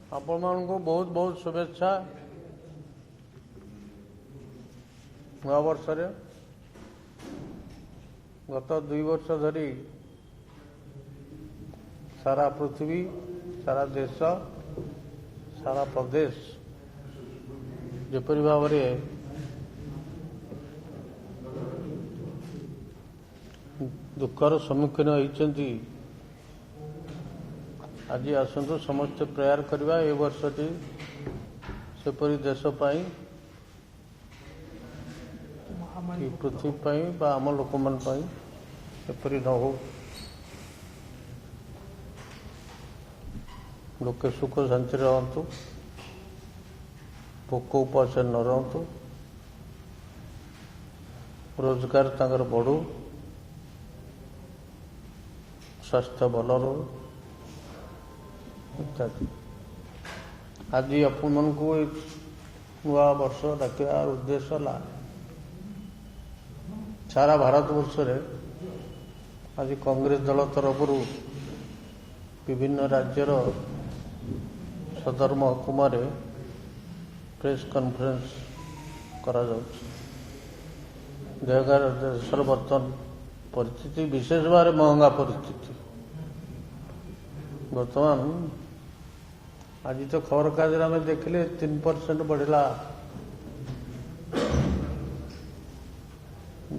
आपण मानक बहुत बहुत शुभेच्छा नवा वर्ष गत 2 वर्ष धरी सारा पृथ्वी सारा देश सारा प्रदेश जपरी भाव दुखर सम्मुखीन होती आज आसतु समस्त प्रयास करवा ए वर्षटी सेपरी देशपाई पृथ्वी पाई बा आम लोक मान एपरी न हो लोके सुख शांति रहतु भोक उपास न रहतु रोजगार तांकर बढ़ू स्वास्थ्य भल रो इत्यादि आज अपन मन को नुआ वर्ष डाकियार उद्देश्य ला सारा भारत वर्ष रे आज कांग्रेस दल तरफ विभिन्न राज्यर सदर महकुमा रे प्रेस कॉन्फ्रेंस करा देशर बर्तमान परिस्थिति विशेष भाव महंगा परिस्थिति बर्तमान आज तो खबर कागज आम देखिले 3% बढ़ला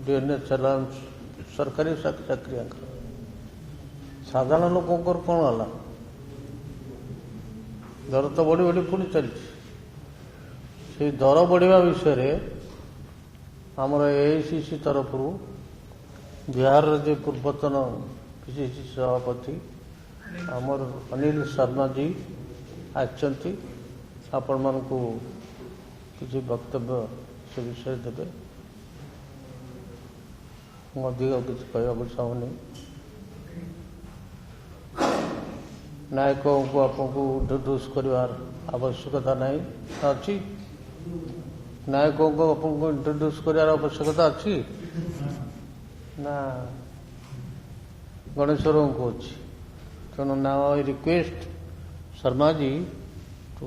डीएनएच अलाउंस सरकारी चाकरिया साधारण लोक कौन है दर तो बढ़ी बढ़ी पुणी चलती दर बढ़िया विषय आमर एआईसीसी तरफ बिहार जो पूर्वतन पीसीसी सभापति आमर अनिल शर्मा जी आछंती आपण मान को किसी वक्तव्य से विषय देवे अधिक किसी कहना चाहूनी नायकों को आपको इंट्रोड्यूस करार आवश्यकता नहीं अच्छी नायकों को आपको इंट्रोड्यूस करार आवश्यकता अच्छी ना गणेश्वर को अच्छी तेणु now I request Sharma ji to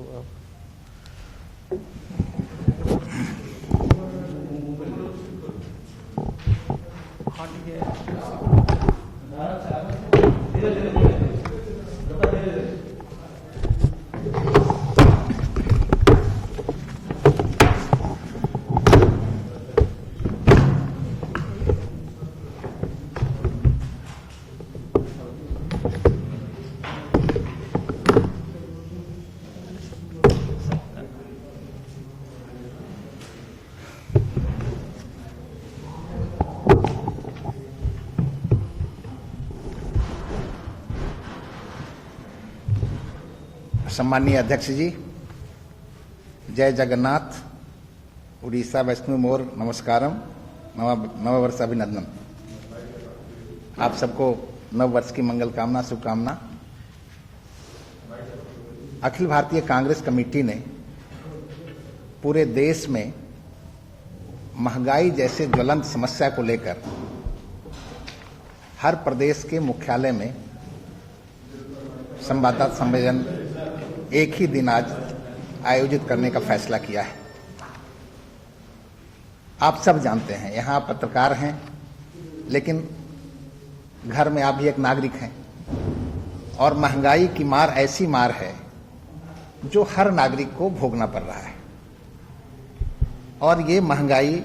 सम्मानीय अध्यक्ष जी, जय जगन्नाथ, उड़ीसा वैष्णव मोर नमस्कारम, नव वर्ष अभिनंदन। आप सबको नव वर्ष की मंगल कामना शुभकामना। अखिल भारतीय कांग्रेस कमेटी ने पूरे देश में महंगाई जैसे ज्वलंत समस्या को लेकर हर प्रदेश के मुख्यालय में संवाददाता सम्मेलन एक ही दिन आज आयोजित करने का फैसला किया है। आप सब जानते हैं, यहाँ पत्रकार हैं, लेकिन घर में आप भी एक नागरिक हैं और महंगाई की मार ऐसी मार है जो हर नागरिक को भोगना पड़ रहा है और ये महंगाई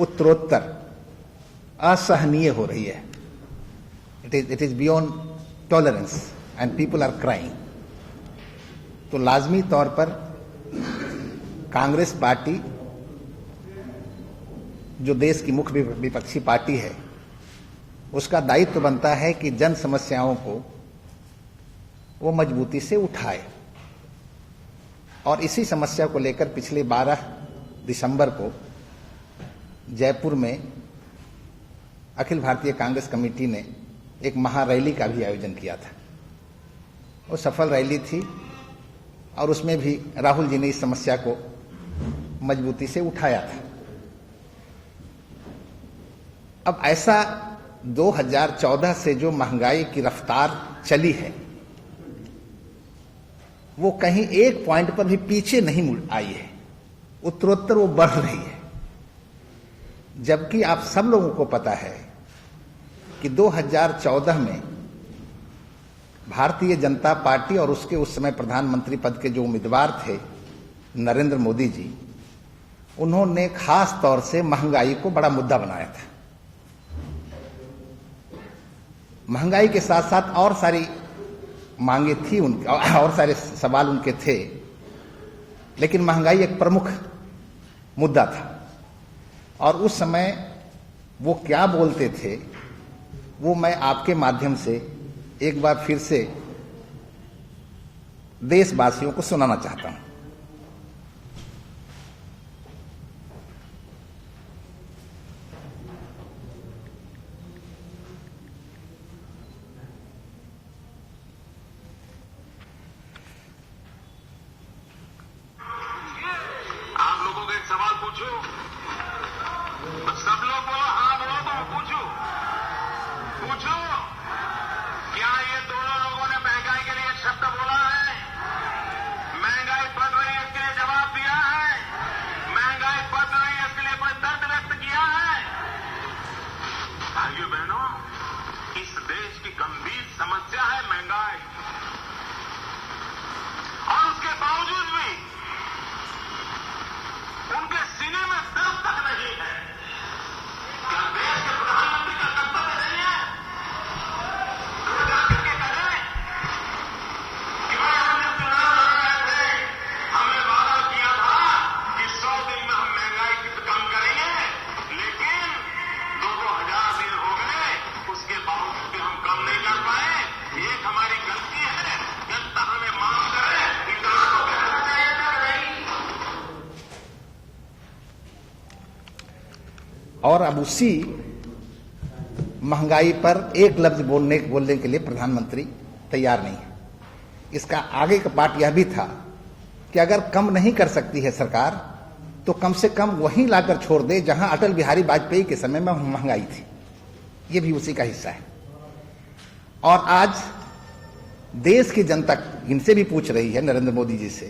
उत्तरोत्तर असहनीय हो रही है। It is beyond tolerance and people are crying. तो लाजमी तौर पर कांग्रेस पार्टी जो देश की मुख्य विपक्षी पार्टी है, उसका दायित्व बनता है कि जन समस्याओं को वो मजबूती से उठाए और इसी समस्या को लेकर पिछले 12 दिसंबर को जयपुर में अखिल भारतीय कांग्रेस कमेटी ने एक महारैली का भी आयोजन किया था। वो सफल रैली थी और उसमें भी राहुल जी ने इस समस्या को मजबूती से उठाया था। अब ऐसा 2014 से जो महंगाई की रफ्तार चली है, वो कहीं एक पॉइंट पर भी पीछे नहीं मुड़ आई है, उत्तरोत्तर वो बढ़ रही है। जबकि आप सब लोगों को पता है कि 2014 में भारतीय जनता पार्टी और उसके उस समय प्रधानमंत्री पद के जो उम्मीदवार थे नरेंद्र मोदी जी, उन्होंने खास तौर से महंगाई को बड़ा मुद्दा बनाया था। महंगाई के साथ साथ और सारी मांगे थी उनकी, और सारे सवाल उनके थे, लेकिन महंगाई एक प्रमुख मुद्दा था। और उस समय वो क्या बोलते थे वो मैं आपके माध्यम से एक बार फिर से देशवासियों को सुनाना चाहता हूं। और अब उसी महंगाई पर एक लफ्ज बोलने के लिए प्रधानमंत्री तैयार नहीं है। इसका आगे का पार्ट यह भी था कि अगर कम नहीं कर सकती है सरकार तो कम से कम वहीं लाकर छोड़ दे जहां अटल बिहारी वाजपेयी के समय में महंगाई थी। यह भी उसी का हिस्सा है। और आज देश की जनता इनसे भी पूछ रही है, नरेंद्र मोदी जी से,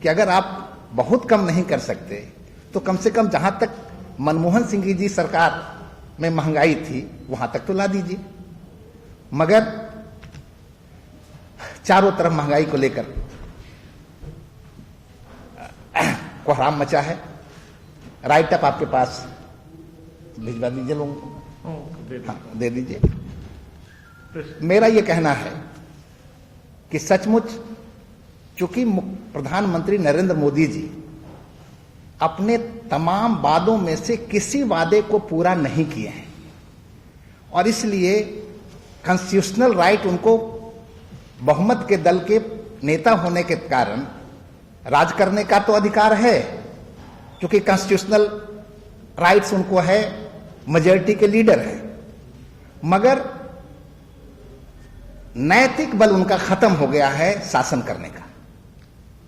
कि अगर आप बहुत कम नहीं कर सकते तो कम से कम जहां तक मनमोहन सिंह जी सरकार में महंगाई थी वहां तक तो ला दीजिए। मगर चारों तरफ महंगाई को लेकर कोहराम मचा है। राइट अप आपके पास भिजवा दीजिए लोगों को। हाँ, दे दीजिए। मेरा यह कहना है कि सचमुच चूंकि प्रधानमंत्री नरेंद्र मोदी जी अपने तमाम वादों में से किसी वादे को पूरा नहीं किए हैं और इसलिए कॉन्स्टिट्यूशनल राइट उनको बहुमत के दल के नेता होने के कारण राज करने का तो अधिकार है, क्योंकि कॉन्स्टिट्यूशनल राइट्स उनको है, मेजॉरिटी के लीडर है। मगर नैतिक बल उनका खत्म हो गया है शासन करने का।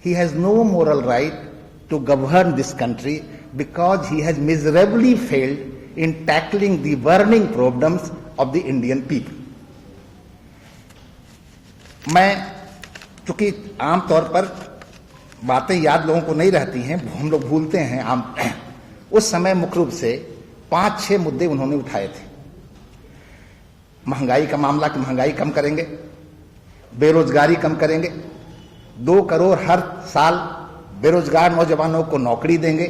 He has no moral right to govern this country because he has miserably failed in tackling the burning problems of the Indian people. मैं चूंकि आमतौर पर बातें याद लोगों को नहीं रहती हैं, हम लोग भूलते हैं। उस समय मुख्य रूप से 5-6 मुद्दे उन्होंने उठाए थे। महंगाई का मामला कि महंगाई कम करेंगे, बेरोजगारी कम करेंगे, 2 करोड़ हर साल बेरोजगार नौजवानों को नौकरी देंगे,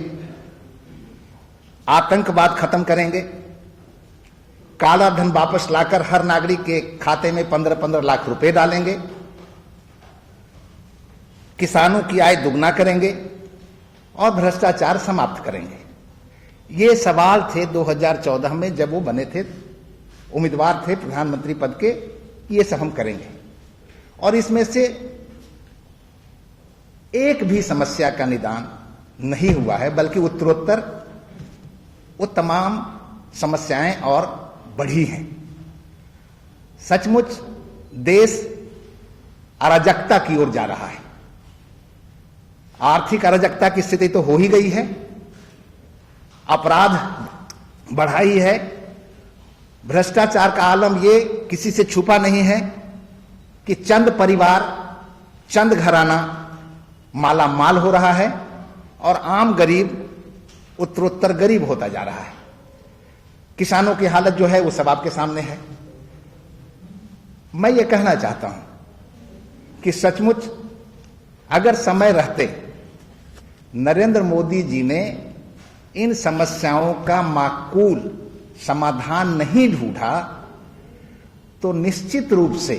आतंकवाद खत्म करेंगे, काला धन वापस लाकर हर नागरिक के खाते में 15-15 लाख रुपए डालेंगे, किसानों की आय दुगना करेंगे और भ्रष्टाचार समाप्त करेंगे। ये सवाल थे 2014 में जब वो बने थे, उम्मीदवार थे प्रधानमंत्री पद के। ये सब हम करेंगे और इसमें से एक भी समस्या का निदान नहीं हुआ है, बल्कि उत्तरोत्तर वो तमाम समस्याएं और बढ़ी हैं। सचमुच देश अराजकता की ओर जा रहा है। आर्थिक अराजकता की स्थिति तो हो ही गई है, अपराध बढ़ा ही है, भ्रष्टाचार का आलम ये किसी से छुपा नहीं है कि चंद परिवार चंद घराना माला माल हो रहा है और आम गरीब उत्तरोत्तर गरीब होता जा रहा है। किसानों की हालत जो है वो सब आपके सामने है। मैं ये कहना चाहता हूं कि सचमुच अगर समय रहते नरेंद्र मोदी जी ने इन समस्याओं का माकूल समाधान नहीं ढूंढा तो निश्चित रूप से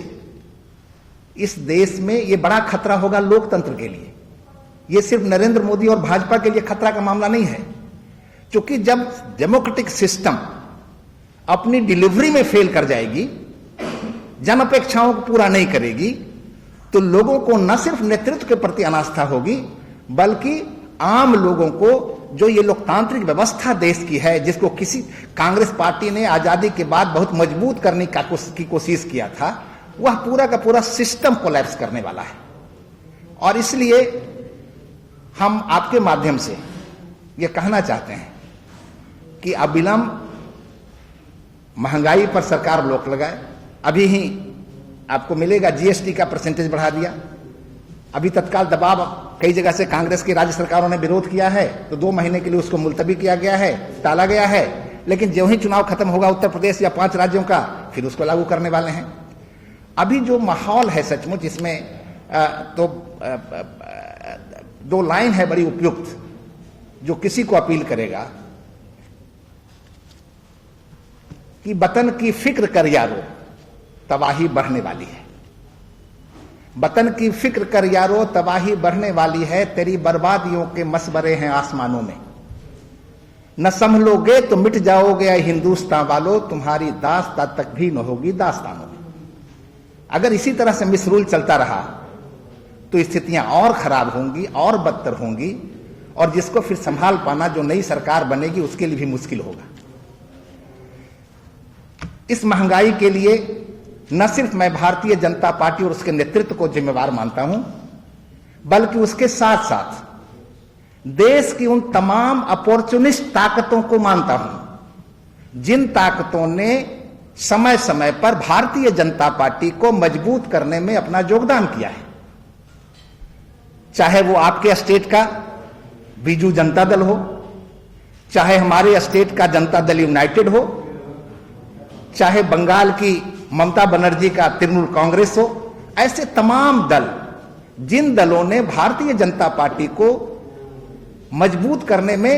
इस देश में यह बड़ा खतरा होगा लोकतंत्र के लिए। यह सिर्फ नरेंद्र मोदी और भाजपा के लिए खतरा का मामला नहीं है, क्योंकि जब डेमोक्रेटिक सिस्टम अपनी डिलीवरी में फेल कर जाएगी, जन अपेक्षाओं को पूरा नहीं करेगी, तो लोगों को न सिर्फ नेतृत्व के प्रति अनास्था होगी, बल्कि आम लोगों को जो ये लोकतांत्रिक व्यवस्था देश की है, जिसको किसी कांग्रेस पार्टी ने आजादी के बाद बहुत मजबूत करने की कोशिश किया था, वह पूरा का पूरा सिस्टम कोलैप्स करने वाला है। और इसलिए हम आपके माध्यम से यह कहना चाहते हैं कि अविलंब महंगाई पर सरकार रोक लगाए। अभी ही आपको मिलेगा जीएसटी का परसेंटेज बढ़ा दिया। अभी तत्काल दबाव कई जगह से कांग्रेस की राज्य सरकारों ने विरोध किया है, तो 2 महीने के लिए उसको मुलतवी किया गया है, टाला गया है। लेकिन जो ही चुनाव खत्म होगा उत्तर प्रदेश या 5 राज्यों का, फिर उसको लागू करने वाले हैं। अभी जो माहौल है सचमुच इसमें तो 2 लाइन है बड़ी उपयुक्त, जो किसी को अपील करेगा कि वतन की फिक्र कर यारो तबाही बढ़ने वाली है। वतन की फिक्र कर यारो तबाही बढ़ने वाली है, तेरी बर्बादियों के मसबरे हैं आसमानों में। न संभलोगे तो मिट जाओगे हिंदुस्तान वालों, तुम्हारी दास्तां तक भी न होगी दास्तानों में। अगर इसी तरह से मिसरूल चलता रहा तो स्थितियां और खराब होंगी, और बदतर होंगी, और जिसको फिर संभाल पाना जो नई सरकार बनेगी उसके लिए भी मुश्किल होगा। इस महंगाई के लिए न सिर्फ मैं भारतीय जनता पार्टी और उसके नेतृत्व को जिम्मेवार मानता हूं, बल्कि उसके साथ साथ देश की उन तमाम अपॉर्चुनिस्ट ताकतों को मानता हूं जिन ताकतों ने समय समय पर भारतीय जनता पार्टी को मजबूत करने में अपना योगदान किया है। चाहे वो आपके स्टेट का बीजू जनता दल हो, चाहे हमारे स्टेट का जनता दल यूनाइटेड हो, चाहे बंगाल की ममता बनर्जी का तृणमूल कांग्रेस हो, ऐसे तमाम दल जिन दलों ने भारतीय जनता पार्टी को मजबूत करने में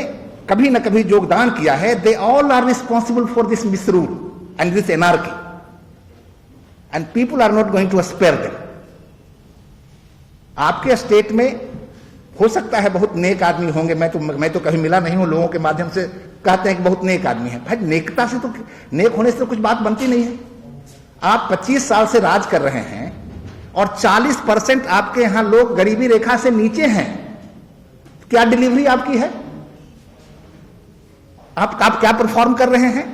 कभी न कभी योगदान किया है, they all are responsible for this misrule and this anarchy and people are not going to spare them. आपके स्टेट में हो सकता है बहुत नेक आदमी होंगे, मैं तो कभी मिला नहीं हूं, लोगों के माध्यम से कहते हैं कि बहुत नेक आदमी है। भाई नेकता से तो, नेक होने से तो कुछ बात बनती नहीं है। आप 25 साल से राज कर रहे हैं और 40% आपके यहां लोग गरीबी रेखा से नीचे हैं। क्या डिलीवरी आपकी है? आप क्या परफॉर्म कर रहे हैं?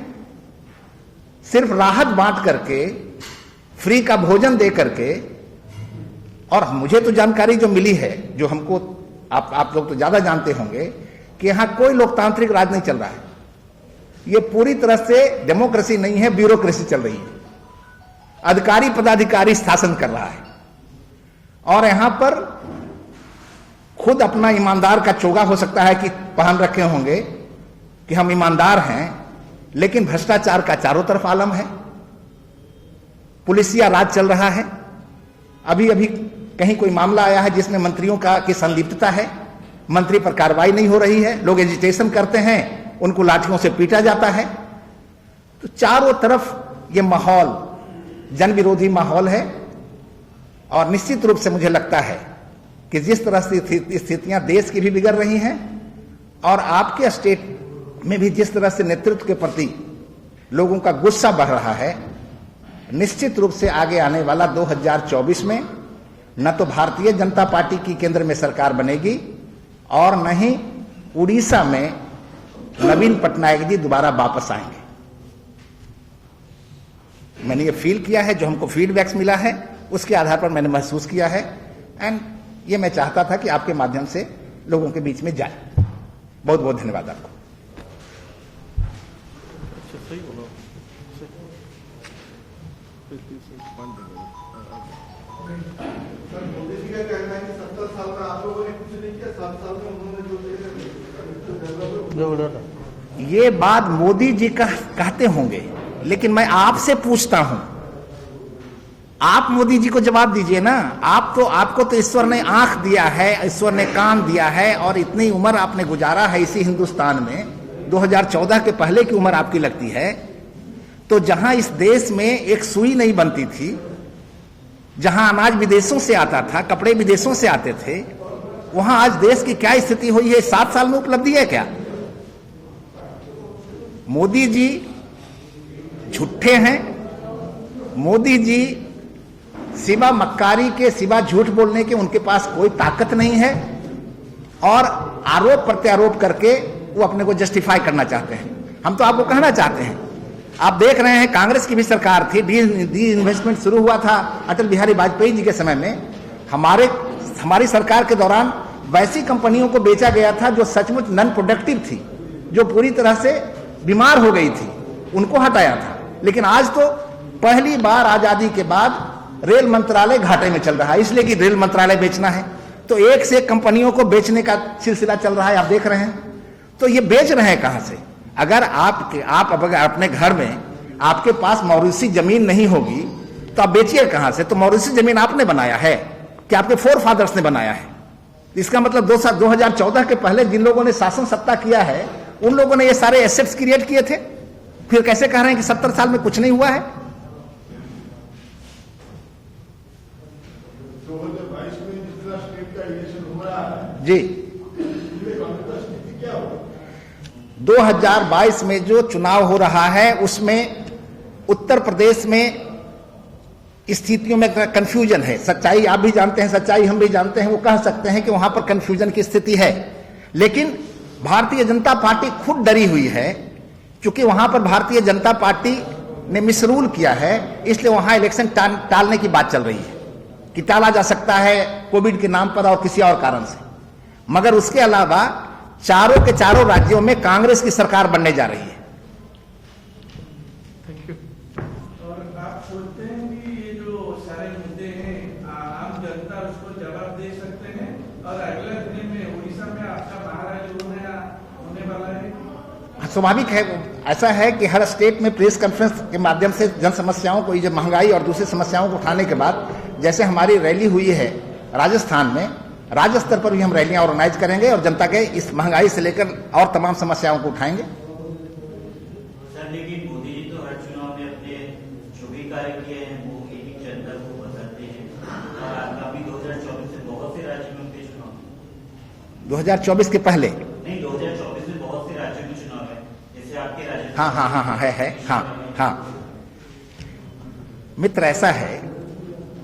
सिर्फ राहत बांट करके, फ्री का भोजन दे करके। और मुझे तो जानकारी जो मिली है, जो हमको आप लोग तो ज्यादा जानते होंगे, कि यहां कोई लोकतांत्रिक राज नहीं चल रहा है। यह पूरी तरह से डेमोक्रेसी नहीं है, ब्यूरोक्रेसी चल रही है। अधिकारी पदाधिकारी शासन कर रहा है और यहां पर खुद अपना ईमानदार का चोगा हो सकता है कि पहन रखे होंगे कि हम ईमानदार हैं, लेकिन भ्रष्टाचार का चारों तरफ आलम है। पुलिसिया राज चल रहा है। अभी अभी कहीं कोई मामला आया है जिसमें मंत्रियों की संलिप्तता है, मंत्री पर कार्रवाई नहीं हो रही है, लोग एजिटेशन करते हैं, उनको लाठियों से पीटा जाता है। तो चारों तरफ ये माहौल जन विरोधी माहौल है। और निश्चित रूप से मुझे लगता है कि जिस तरह से स्थितियां देश की भी बिगड़ रही हैं और आपके स्टेट में भी जिस तरह से नेतृत्व के प्रति लोगों का गुस्सा बढ़ रहा है, निश्चित रूप से आगे आने वाला 2024 में न तो भारतीय जनता पार्टी की केंद्र में सरकार बनेगी और न ही उड़ीसा में नवीन पटनायक जी दोबारा वापस आएंगे। मैंने ये फील किया है, जो हमको फीडबैक्स मिला है उसके आधार पर मैंने महसूस किया है, एंड ये मैं चाहता था कि आपके माध्यम से लोगों के बीच में जाए। बहुत बहुत धन्यवाद आपको। सर मोदी जी का जो बोला ये बात मोदी जी कहते होंगे, लेकिन मैं आपसे पूछता हूं, आप मोदी जी को जवाब दीजिए ना। आपको तो ईश्वर ने आंख दिया है, ईश्वर ने कान दिया है, और इतनी उम्र आपने गुजारा है इसी हिंदुस्तान में। 2014 के पहले की उम्र आपकी लगती है। तो जहां इस देश में एक सुई नहीं बनती थी, जहां अनाज विदेशों से आता था, कपड़े विदेशों से आते थे, वहां आज देश की क्या स्थिति हुई है? 7 साल में उपलब्धि है क्या? मोदी जी झूठे हैं। मोदी जी सिवा मक्कारी के, सिवा झूठ बोलने के उनके पास कोई ताकत नहीं है, और आरोप प्रत्यारोप करके वो अपने को जस्टिफाई करना चाहते हैं। हम तो आपको कहना चाहते हैं, आप देख रहे हैं कांग्रेस की भी सरकार थी, डी इन्वेस्टमेंट शुरू हुआ था अटल बिहारी वाजपेयी जी के समय में। हमारी सरकार के दौरान वैसी कंपनियों को बेचा गया था जो सचमुच नॉन प्रोडक्टिव थी, जो पूरी तरह से बीमार हो गई थी, उनको हटाया था। लेकिन आज तो पहली बार आजादी के बाद रेल मंत्रालय घाटे में चल रहा है, इसलिए कि रेल मंत्रालय बेचना है, तो एक से एक कंपनियों को बेचने का सिलसिला चल रहा है, आप देख रहे हैं। तो ये बेच रहे हैं कहां से? अगर आप अपने घर में आपके पास मॉरिशस जमीन नहीं होगी तो आप बेचिए कहां से? तो मॉरिशस जमीन आपने बनाया है कि आपके फोर फादर्स ने बनाया है? इसका मतलब 2014 के पहले जिन लोगों ने शासन सत्ता किया है, उन लोगों ने ये सारे एसेट्स क्रिएट किए थे। फिर कैसे कह रहे हैं कि 70 साल में कुछ नहीं हुआ है? 2022 में जितना स्टेट का इलेक्शन हो रहा है जी, 2022 में जो चुनाव हो रहा है उसमें उत्तर प्रदेश में स्थितियों में कंफ्यूजन है। सच्चाई आप भी जानते हैं, सच्चाई हम भी जानते हैं। वो कह सकते हैं कि वहां पर कंफ्यूजन की स्थिति है, लेकिन भारतीय जनता पार्टी खुद डरी हुई है, क्योंकि वहां पर भारतीय जनता पार्टी ने मिसरूल किया है, इसलिए वहां इलेक्शन टालने की बात चल रही है कि टाला जा सकता है कोविड के नाम पर और किसी और कारण से। मगर उसके अलावा चारों के चारों राज्यों में कांग्रेस की सरकार बनने जा रही है। और आप सोचते हैं कि ये जो सारे मुद्दे हैं आम जनता उसको जवाब दे सकते हैं, और अगले दिन में उड़ीसा में आपका महाराज होने वाला है? स्वाभाविक है, ऐसा है कि हर स्टेट में प्रेस कॉन्फ्रेंस के माध्यम से जन समस्याओं को, ये महंगाई और दूसरी समस्याओं को उठाने के बाद, जैसे हमारी रैली हुई है राजस्थान में, राज्य स्तर पर भी हम रैलियां ऑर्गेनाइज करेंगे और जनता के इस महंगाई से लेकर और तमाम समस्याओं को उठाएंगे। सर, लेकिन मोदी जी तो हर चुनाव में अपने जो भी कार्य किए हैं वो एक ही जनता को बताते हैं, और आगामी 2024 से बहुत से राज्यों में उनके चुनाव, 2024 के पहले नहीं 2024 में बहुत से राज्यों में चुनाव है, जैसे आपके राज्य। हाँ है हाँ। मित्र, ऐसा है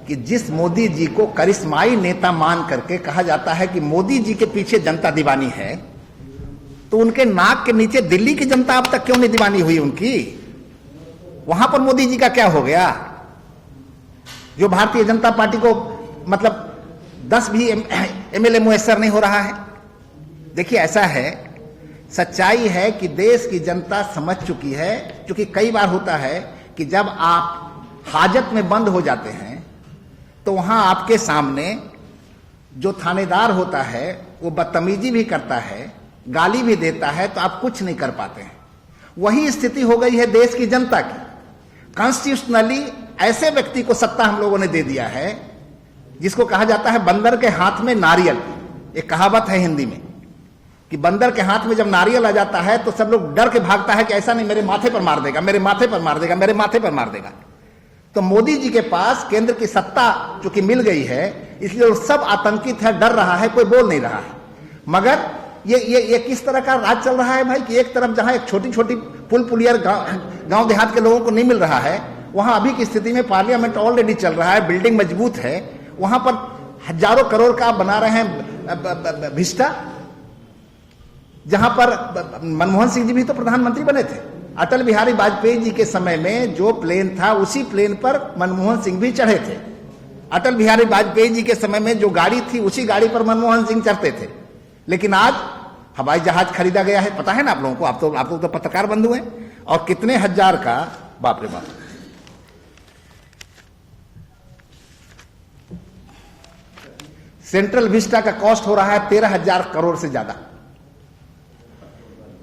कि जिस मोदी जी को करिश्माई नेता मान करके कहा जाता है कि मोदी जी के पीछे जनता दीवानी है, तो उनके नाक के नीचे दिल्ली की जनता अब तक क्यों नहीं दीवानी हुई उनकी? वहां पर मोदी जी का क्या हो गया जो भारतीय जनता पार्टी को मतलब 10 भी एमएलए मुयस्सर नहीं हो रहा है? देखिए, ऐसा है, सच्चाई है कि देश की जनता समझ चुकी है, क्योंकि कई बार होता है कि जब आप हाजत में बंद हो जाते हैं तो वहां आपके सामने जो थानेदार होता है वो बदतमीजी भी करता है, गाली भी देता है, तो आप कुछ नहीं कर पाते हैं। वही स्थिति हो गई है देश की जनता की। कॉन्स्टिट्यूशनली ऐसे व्यक्ति को सत्ता हम लोगों ने दे दिया है जिसको कहा जाता है बंदर के हाथ में नारियल। एक कहावत है हिंदी में कि बंदर के हाथ में जब नारियल आ जाता है तो सब लोग डर के भागता है कि ऐसा नहीं, मेरे माथे पर मार देगा, मेरे माथे पर मार देगा, मेरे माथे पर मार देगा। तो मोदी जी के पास केंद्र की सत्ता चूंकि मिल गई है, इसलिए वो सब आतंकित है, डर रहा है, कोई बोल नहीं रहा है। मगर ये किस तरह का राज चल रहा है भाई, कि एक तरफ जहां एक छोटी छोटी पुल पुलियर गांव देहात के लोगों को नहीं मिल रहा है, वहां अभी की स्थिति में पार्लियामेंट ऑलरेडी चल रहा है, बिल्डिंग मजबूत है, वहां पर हजारों करोड़ का बना रहे हैं भिस्टा, जहां पर मनमोहन सिंह जी भी तो प्रधानमंत्री बने थे। अटल बिहारी वाजपेयी जी के समय में जो प्लेन था उसी प्लेन पर मनमोहन सिंह भी चढ़े थे। अटल बिहारी वाजपेयी जी के समय में जो गाड़ी थी उसी गाड़ी पर मनमोहन सिंह चढ़ते थे। लेकिन आज हवाई जहाज खरीदा गया है, पता है ना आप लोगों को, आप लोग तो पत्रकार बंधु हैं, और कितने हजार का, बाप रे बाप, सेंट्रल विस्टा का कॉस्ट हो रहा है 13,000 करोड़ से ज्यादा।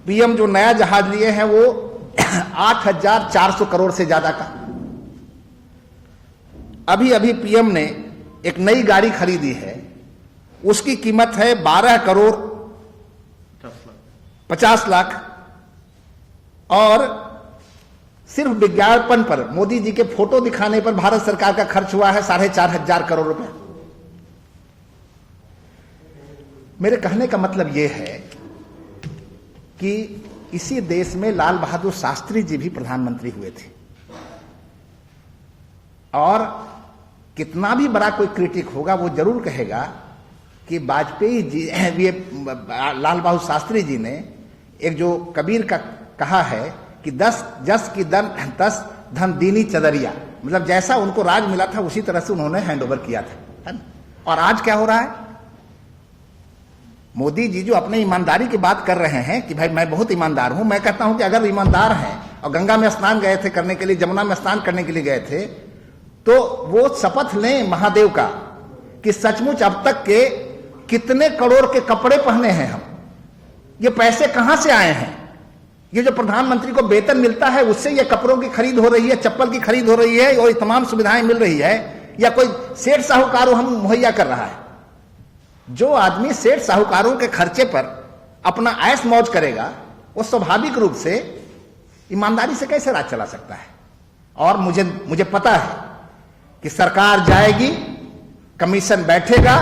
पीएम जो नया जहाज लिए हैं वो 8,400 करोड़ से ज्यादा का। अभी अभी पीएम ने एक नई गाड़ी खरीदी है, उसकी कीमत है 12 करोड़ 50 लाख, और सिर्फ विज्ञापन पर, मोदी जी के फोटो दिखाने पर भारत सरकार का खर्च हुआ है 4,500 करोड़ रुपए। मेरे कहने का मतलब यह है कि इसी देश में लाल बहादुर शास्त्री जी भी प्रधानमंत्री हुए थे, और कितना भी बड़ा कोई क्रिटिक होगा वो जरूर कहेगा कि वाजपेयी जी, ये लाल बहादुर शास्त्री जी ने एक जो कबीर का कहा है कि 10 जस की दस धन दीनी चदरिया, मतलब जैसा उनको राज मिला था उसी तरह से उन्होंने हैंडओवर किया था, है ना? और आज क्या हो रहा है? मोदी जी जो अपने ईमानदारी की बात कर रहे हैं कि भाई मैं बहुत ईमानदार हूं, मैं कहता हूं कि अगर ईमानदार हैं और गंगा में स्नान गए थे करने के लिए, जमुना में स्नान करने के लिए गए थे, तो वो शपथ लें महादेव का कि सचमुच अब तक के कितने करोड़ के कपड़े पहने हैं हम, ये पैसे कहां से आए हैं? ये जो प्रधानमंत्री को वेतन मिलता है उससे ये कपड़ों की खरीद हो रही है, चप्पल की खरीद हो रही है और तमाम सुविधाएं मिल रही है, या कोई सेठ साहूकारों हम मुहैया कर रहा है? जो आदमी सेठ साहूकारों के खर्चे पर अपना ऐश मौज करेगा वो स्वाभाविक रूप से ईमानदारी से कैसे राज चला सकता है? और मुझे पता है कि सरकार जाएगी, कमीशन बैठेगा,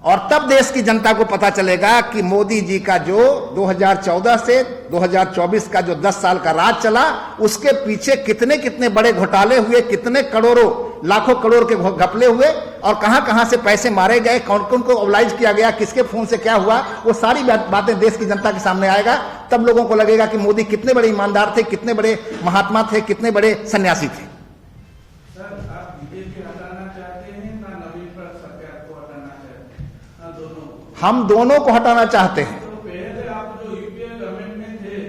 और तब देश की जनता को पता चलेगा कि मोदी जी का जो 2014 से 2024 का जो 10 साल का राज चला, उसके पीछे कितने कितने बड़े घोटाले हुए, कितने करोड़ों लाखों करोड़ के घपले हुए, और कहां कहां से पैसे मारे गए, कौन कौन को ऑबलाइज किया गया, किसके फोन से क्या हुआ, वो सारी बातें देश की जनता के सामने आएगा। तब लोगों को लगेगा कि मोदी कितने बड़े ईमानदार थे, कितने बड़े महात्मा थे, कितने बड़े सन्यासी थे। हम दोनों को हटाना चाहते हैं। तो पहले आप जो यूपीए गवर्नमेंट में थे,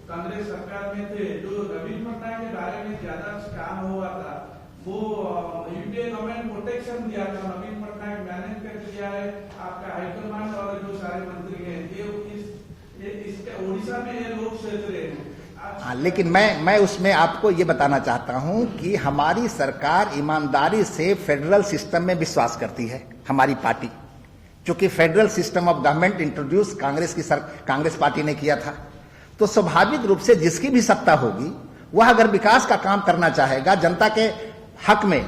कांग्रेस सरकार में थे, जो नवीन पटनायक के बारे में ज्यादा काम हुआ था, वो यूपीए गवर्नमेंट प्रोटेक्शन दिया था, नवीन पटनायक मैनेज कर दिया है आपका हाईकमांड और जो सारे मंत्री हैं, ये उड़ीसा में ये लोग सोच रहे हैं। हाँ, लेकिन मैं उसमें आपको ये बताना चाहता हूं कि हमारी सरकार ईमानदारी से फेडरल सिस्टम में विश्वास करती है। हमारी पार्टी, चूंकि federal system of government introduce Congress party ने किया था, तो स्वाभाविक रूप से जिसकी भी सत्ता होगी वह अगर विकास का काम करना चाहेगा, जनता के हक में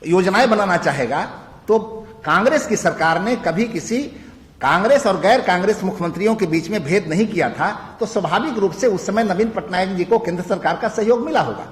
योजनाएं बनाना चाहेगा, तो कांग्रेस की सरकार ने कभी किसी कांग्रेस और गैर कांग्रेस मुख्यमंत्रियों के बीच में भेद नहीं किया था, तो स्वाभाविक रूप से उस समय नवीन पटनायक जी को केंद्र सरकार का सहयोग मिला होगा।